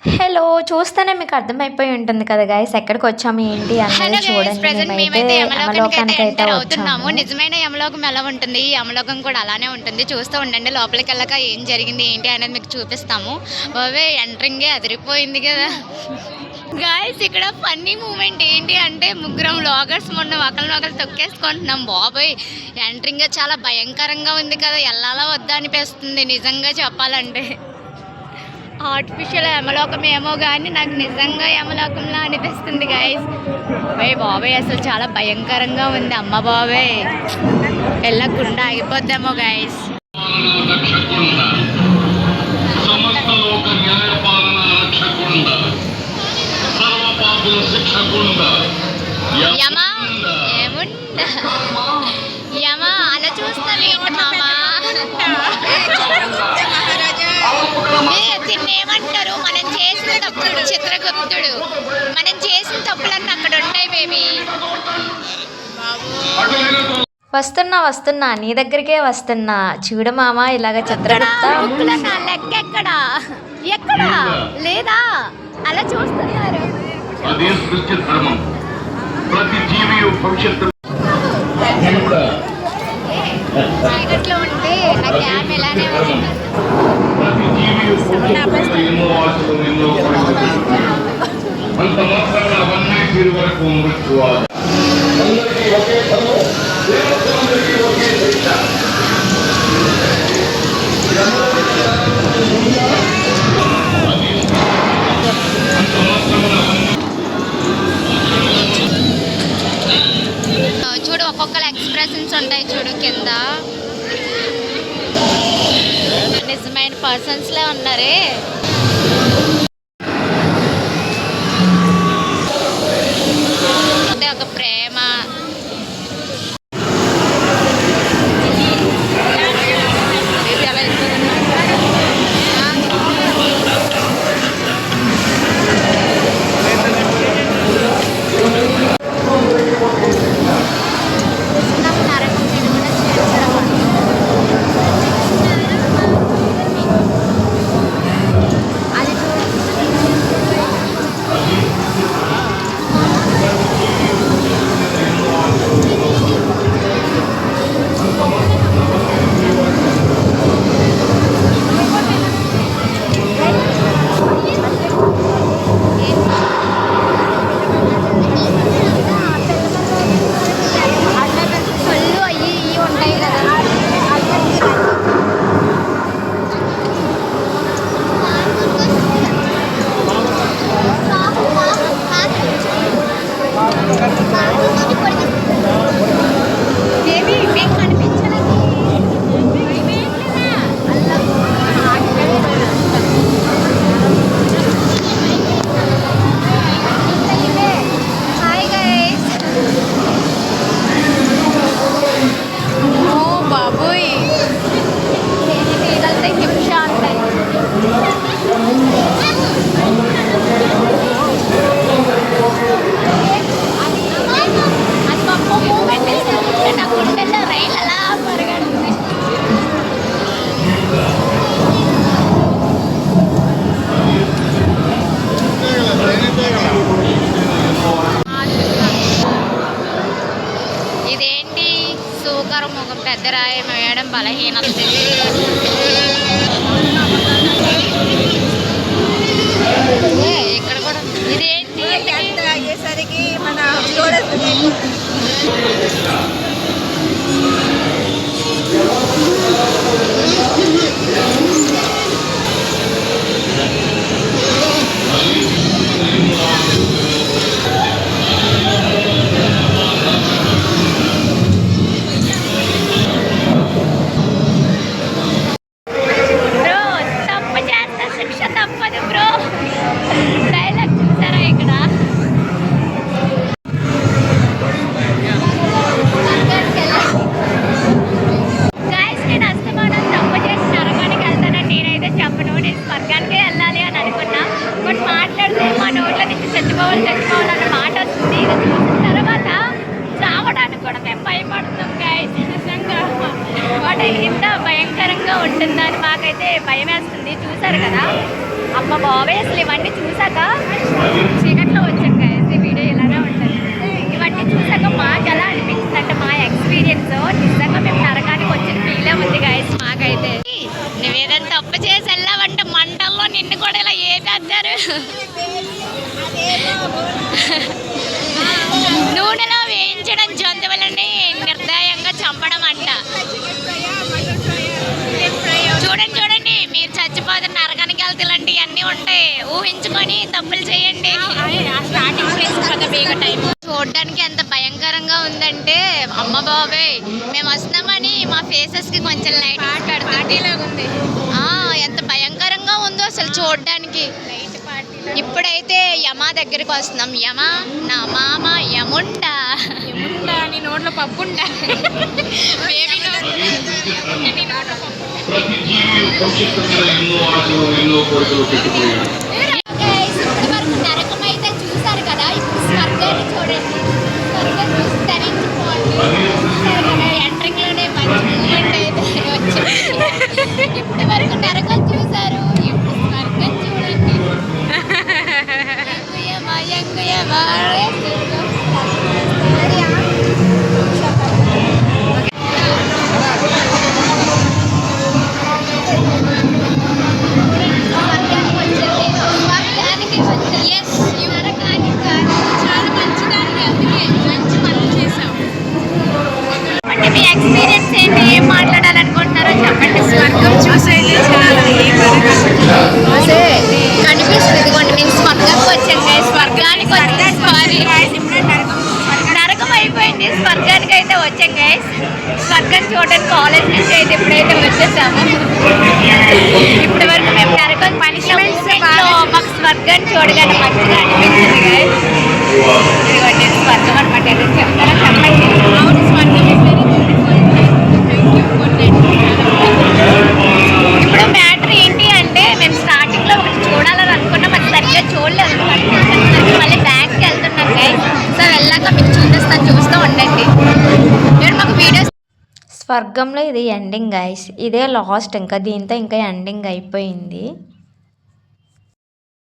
Hello! చూస్తేనే మీకు అర్థమైపోయి ఉంటుంది కదా గైస్ ఎక్కడికొచ్చాము ఏంటి హలో అనేది గైస్ చూడండి. ప్రెజెంట్ మేమైతే మేమైతే యమలోకానికైతే యమలోకానికైతే ఎంటర్ అవుతున్నాము. వచ్చాము. నిజమైన యమలోకం ఎలా ఉంటుంది, ఈ యమలోకం కూడా అలానే ఉంటుంది. చూస్తూ ఉండండి. లోపలికి వెళ్ళాక ఏం జరిగింది ఏంటి అనేది మీకు చూపిస్తాము. బాబే ఎంట్రింగే అదిరిపోయింది కదా గాయస్. ఇక్కడ ఫన్నీ మూమెంట్ ఏంటి అంటే ముగ్గురం వ్లాగర్స్ మొన్న ఒకరినొకరు తొక్కేసుకుంటున్నాం. బాబోయ్ ఎంట్రింగ్ చాలా భయంకరంగా ఉంది కదా, వెళ్ళాలా వద్దా అనిపిస్తుంది నిజంగా చెప్పాలంటే. ఆర్టిఫిషియల్ యమలోకం ఏమో కానీ నాకు నిజంగా యమలోకంలా అనిపిస్తుంది గైస్. బాబాయ్ అసలు చాలా భయంకరంగా ఉంది. అమ్మ బాబాయ్ వెళ్ళకుండా ఆగిపోద్దేమో గైస్. యమా ఏముండ యమా అలా చూస్తావేంటి మామా? తిన్నేమంటారు మనం చేసిన తప్పులు, చిత్రగుప్తుడు మనం చేసిన తప్పులన్నీ అక్కడ ఉంటాయి బేబీ. వస్తున్నా నీ దగ్గరికే వస్తున్నా. చూడు మామ ఇలాగ చిత్రగుప్త నా లెక్క ఎక్కడా ఎక్కడా లేదా అలా చూస్తున్నారు. చీకట్లో ఉంటే నా క్యామ్ ఎలానే వస్తుంది. చూడు ఒక్కొక్కరు ఎక్స్ప్రెషన్స్ ఉంటాయి చూడు కింద. నిజమైన పర్సన్స్లే ఉన్నారే. అంటే ఒక ప్రేమ పెద్దరాయి వేయడం బలహీనత. ఇక్కడ కూడా ఇదేంటి ఎంత అయ్యేసరికి మన చచ్చిపోవాలన్న మాట వస్తుంది. ఇది చూసిన తర్వాత చావడానికి కూడా మేము భయపడుతున్నాం గైస్. నిజంగా వాటి ఇంత భయంకరంగా ఉంటుందని మాకైతే భయం వేస్తుంది. చూసారు కదా. అమ్మ బాబాయ్ అసలు ఇవన్నీ చూసాక చీకట్లో వచ్చాం guys. ఈ వీడియో ఇలానే ఉంటుంది. ఇవన్నీ చూసాక మాకు ఎలా అనిపించింది అంటే మా ఎక్స్పీరియన్స్ నిజంగా మేము నరకానికి వచ్చిన ఫీలే ఉంది గైస్ మాకైతే. నువ్వేదైనా తప్పు చేసి వెళ్ళావంటే మంటల్లో నిన్ను కూడా ఇలా వేసేస్తారు. నూనెలో వేయించడం జంతువులని నిర్దయంగా చంపడం అంట. చూడండి చూడండి, మీరు చచ్చిపోతే నరకానికి వెళ్తే ఇలాంటివన్నీ ఉంటాయి. ఊహించుకొని తప్పులు చేయండి. స్టార్టింగ్ ప్లేస్ కదా బేగ టైం చూడడానికి ఎంత భయంకరంగా ఉందంటే అమ్మ బాబాయ్, మేము వస్తున్నామని మా ఫేసెస్ కి కొంచెం లైట్ పార్టీలాగా ఉంది. ఎంత భయంకరంగా ఉందో అసలు చూడడానికి. ఇప్పుడైతే యమా దగ్గరికి వస్తున్నాం. యమా నా మామ యముండా. ఏముంటా నీ నోట్లో పప్పు ఉంటా నరకం అయితే చూసారు కదా, ఇప్పుడు స్వర్గాన్ని చూడండి. స్వర్గం చూసి ధరించుకోండి. ఎంట్రింగ్ లోనే మంచి మూమెంట్ అయితే వచ్చింది. ఇప్పటి వరకు నరకం చూసారు, ఇప్పుడు స్వర్గం చూడండి. ఎంగుయమా, అంటే మీ ఎక్స్పీరియన్స్ ఏంటి, ఏం మాట్లాడాలనుకుంటున్నారో చెప్పండి. స్వర్గం చూసేది కనిపిస్తుంది. ఇదిగోండి మేము స్వర్గానికి వచ్చాం guys. స్వర్గానికి వచ్చాం. సారీ, నరకం అయిపోయింది. స్వర్గానికి అయితే వచ్చాం గైస్. స్వర్గం చూడడానికి కాలేజ్ నుంచి అయితే ఇప్పుడైతే వచ్చేసాము. ఇప్పటి వరకు మేము నరకం పనిష్మెంట్స్ మాకు స్వర్గాన్ని చూడగానే మంచిగా అనిపించింది గైస్. ఇదిగోండి స్వర్గం అనమాట. ఏదో చెప్తారా చెప్పండి. అవును స్వర్గం ఇప్పుడు మ్యాటర్ ఏంటి అంటే మేము స్టార్టింగ్ లో ఒకటి చూడాలని అనుకున్నాం, అది సరిగ్గా చూడలేదు. మళ్ళీ బ్యాక్కి వెళ్తున్నాం గైస్. సో వెళ్ళాక మీకు చూపిస్తాను, చూస్తూ ఉండండి. మీరు మాకు వీడియోస్. స్వర్గంలో ఇది ఎండింగ్ గైస్. ఇదే లాస్ట్, ఇంకా దీంతో ఇంకా ఎండింగ్ అయిపోయింది.